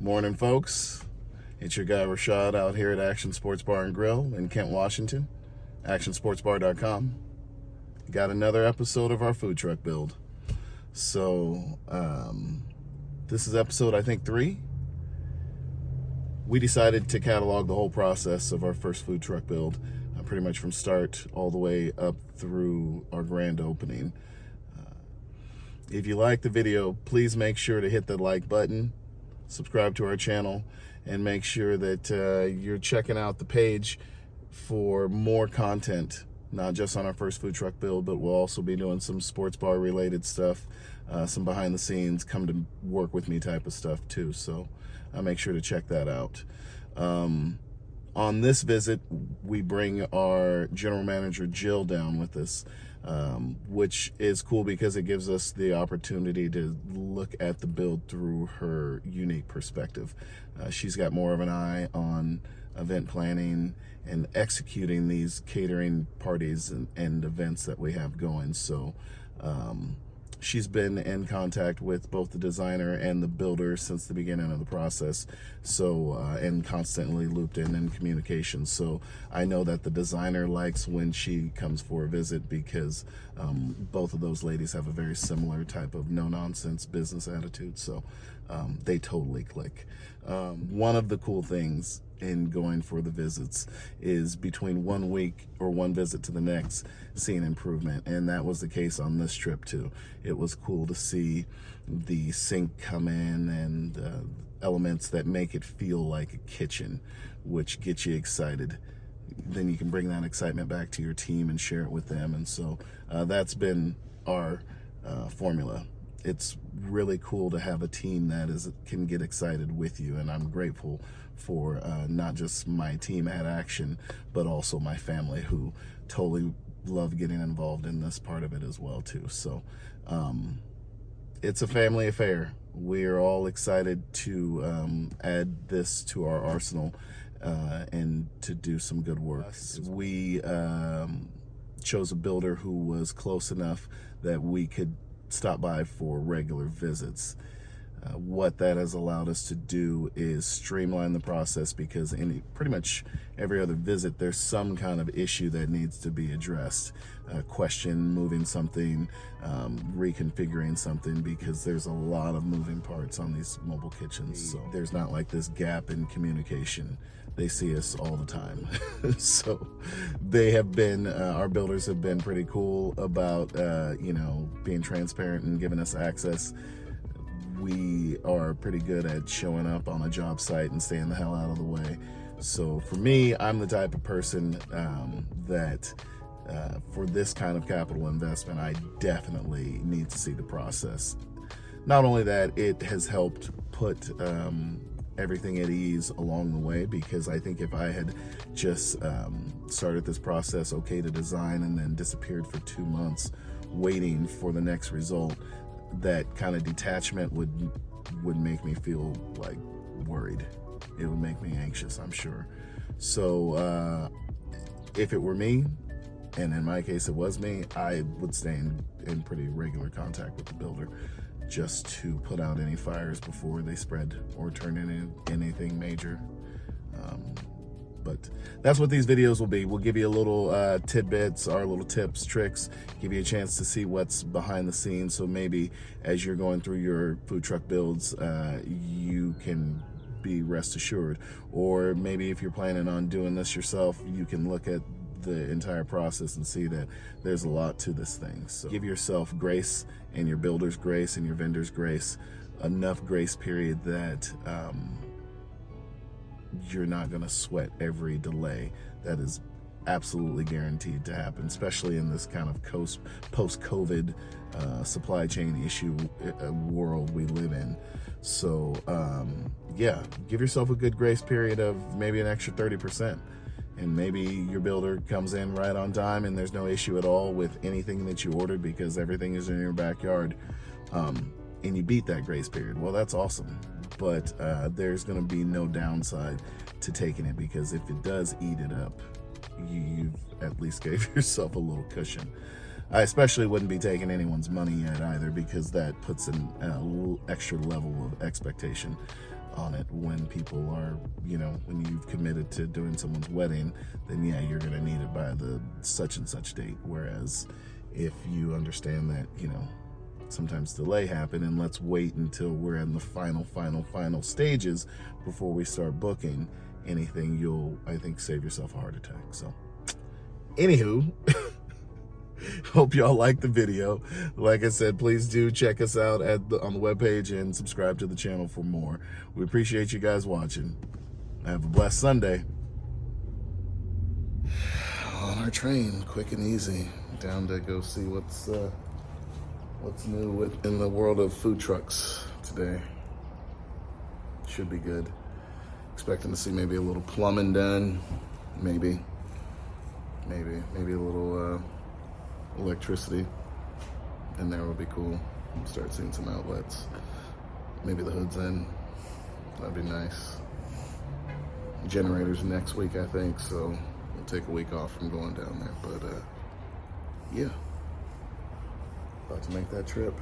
Morning, folks. It's your guy Rashad out here at Action Sports Bar and Grill in Kent, Washington. ActionSportsBar.com. Got another episode of our food truck build. So, this is episode, I think, 3. We decided to catalog the whole process of our first food truck build, pretty much from start all the way up through our grand opening. If you like the video, please make sure to hit the like button, subscribe to our channel, and make sure that you're checking out the page for more content, not just on our first food truck build, but we'll also be doing some sports bar related stuff, some behind the scenes, come to work with me type of stuff too. So make sure to check that out. On this visit, we bring our general manager Jill down with us, which is cool because it gives us the opportunity to look at the build through her unique perspective. She's got more of an eye on event planning and executing these catering parties and events that we have going. So she's been in contact with both the designer and the builder since the beginning of the process, so and constantly looped in communication. So I know that the designer likes when she comes for a visit because both of those ladies have a very similar type of no-nonsense business attitude, so they totally click. One of the cool things in going for the visits is between 1 week or one visit to the next, seeing improvement, and that was the case on this trip too. It was cool to see the sink come in and elements that make it feel like a kitchen, which gets you excited. Then you can bring that excitement back to your team and share it with them, and so that's been our formula. It's really cool to have a team that can get excited with you, and I'm grateful for not just my team at Action, but also my family, who totally love getting involved in this part of it as well too. So it's a family affair. We are all excited to add this to our arsenal and to do some good work. We chose a builder who was close enough that we could stop by for regular visits. What that has allowed us to do is streamline the process, because in pretty much every other visit there's some kind of issue that needs to be addressed. Question, moving something, reconfiguring something, because there's a lot of moving parts on these mobile kitchens. So there's not like this gap in communication. They see us all the time. So they have been, our builders have been pretty cool about, being transparent and giving us access. We are pretty good at showing up on a job site and staying the hell out of the way. So for me, I'm the type of person that for this kind of capital investment, I definitely need to see the process. Not only that, it has helped put everything at ease along the way, because I think if I had just started this process okay to design and then disappeared for 2 months waiting for the next result, that kind of detachment would make me feel like worried. It would make me anxious, I'm sure. So if it were me, and in my case it was me, I would stay in pretty regular contact with the builder, just to put out any fires before they spread or turn into anything major. But that's what these videos will be. We'll give you a little tidbits, our little tips, tricks, give you a chance to see what's behind the scenes. So maybe as you're going through your food truck builds, you can be rest assured. Or maybe if you're planning on doing this yourself, you can look at the entire process and see that there's a lot to this thing. So give yourself grace, and your builders grace, and your vendors grace, enough grace period that you're not going to sweat every delay that is absolutely guaranteed to happen, especially in this kind of post-COVID supply chain issue world we live in. So yeah, give yourself a good grace period of maybe an extra 30%, and maybe your builder comes in right on time and there's no issue at all with anything that you ordered because everything is in your backyard, and you beat that grace period. Well, that's awesome. But there's going to be no downside to taking it, because if it does eat it up, you've at least gave yourself a little cushion. I especially wouldn't be taking anyone's money yet either, because that puts an extra level of expectation. on it when people are, you know, when you've committed to doing someone's wedding, then yeah, you're going to need it by the such and such date. Whereas if you understand that, you know, sometimes delay happen and let's wait until we're in the final stages before we start booking anything, you'll, I think, save yourself a heart attack. So anywho, hope y'all liked the video. Like I said, please do check us out on the webpage and subscribe to the channel for more. We appreciate you guys watching. Have a blessed Sunday. On our train, quick and easy, down to go see what's new in the world of food trucks today. Should be good. Expecting to see maybe a little plumbing done, maybe a little electricity in there would be cool. Start seeing some outlets. Maybe the hood's in. That'd be nice. Generators next week, I think, so we'll take a week off from going down there. But yeah, about to make that trip.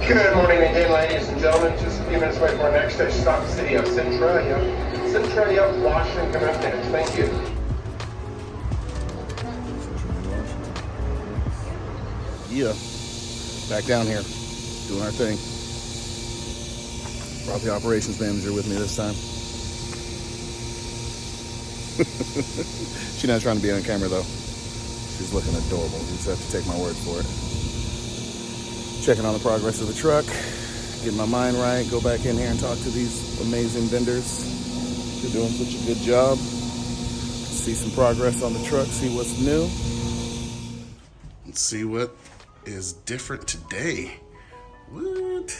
Good morning again, ladies and gentlemen. Just a few minutes away from our next station stop, the city of Centralia, Washington, coming up next. Thank you. Yeah, back down here, doing our thing. Brought the operations manager with me this time. She's not trying to be on camera though. She's looking adorable. You just have to take my word for it. Checking on the progress of the truck, getting my mind right, go back in here and talk to these amazing vendors. They're doing such a good job. See some progress on the truck, see what's new. Let's see what is different today. What?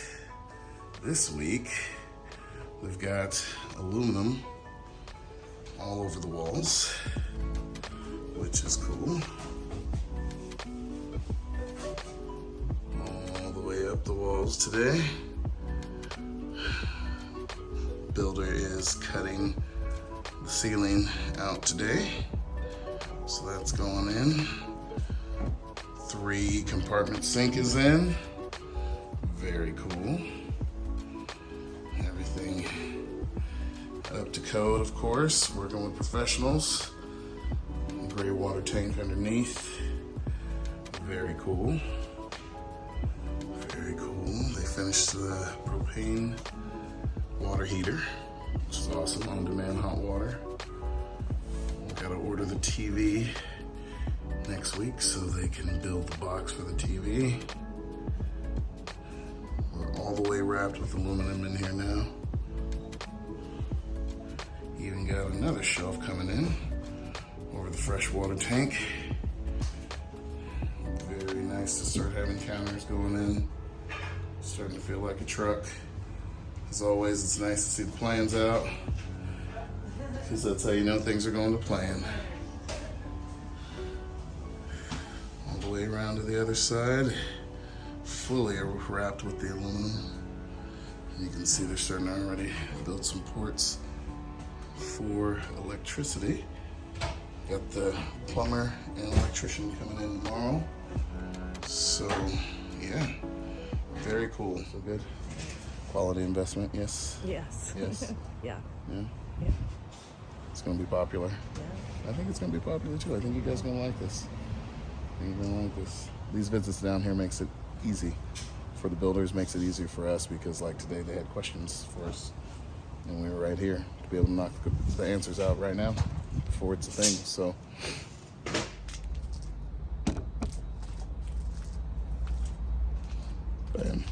This week, we've got aluminum all over the walls, which is cool. Up the walls today. Builder is cutting the ceiling out today, so that's going in. 3 compartment sink is in. Very cool. Everything up to code, of course, working with professionals. Gray water tank underneath. Very cool. Very cool. They finished the propane water heater, which is awesome. On-demand hot water. Got to order the TV next week so they can build the box for the TV. We're all the way wrapped with aluminum in here now. Even got another shelf coming in over the fresh water tank. Very nice to start having counters going in. Starting to feel like a truck. As always, it's nice to see the plans out, because that's how you know things are going to plan. All the way around to the other side, fully wrapped with the aluminum. And you can see they're starting to already build some ports for electricity. Got the plumber and electrician coming in tomorrow. So, yeah. Very cool. So good. Quality investment, yes? Yes. Yes. Yeah. Yeah? Yeah. It's going to be popular. Yeah. I think it's going to be popular too. I think you guys are going to like this. Anything like this. These visits down here makes it easy for the builders, makes it easier for us because like today they had questions for us and we were right here to be able to knock the answers out right now before it's a thing. So bam.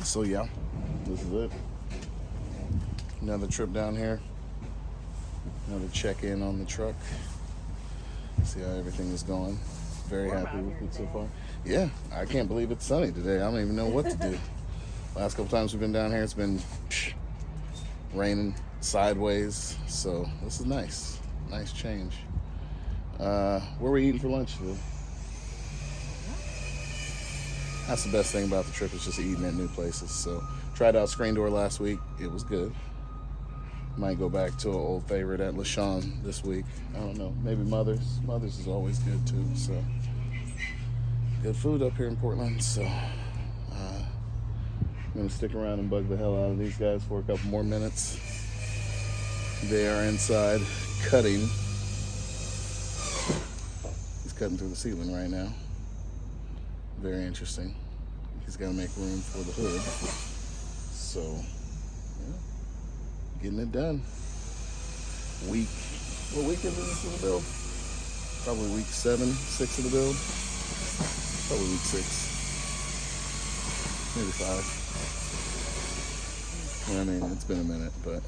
So yeah, this is it. Another trip down here. Another check in on the truck. See how everything is going. Very happy with it so far. Yeah, I can't believe it's sunny today. I don't even know what to do. Last couple times we've been down here, it's been raining sideways. So this is nice. Nice change. Where are we eating for lunch today? That's the best thing about the trip, is just eating at new places. So tried out Screen Door last week. It was good. Might go back to an old favorite at LECHON this week. I don't know. Maybe Mother's. Mother's is always good too. So good food up here in Portland. So I'm gonna stick around and bug the hell out of these guys for a couple more minutes. They are inside cutting. He's cutting through the ceiling right now. Very interesting. He's got to make room for the hood. So, yeah, getting it done. What week is this of the build? Probably week 6 of the build. Probably week 6. Maybe 5. I mean, it's been a minute, but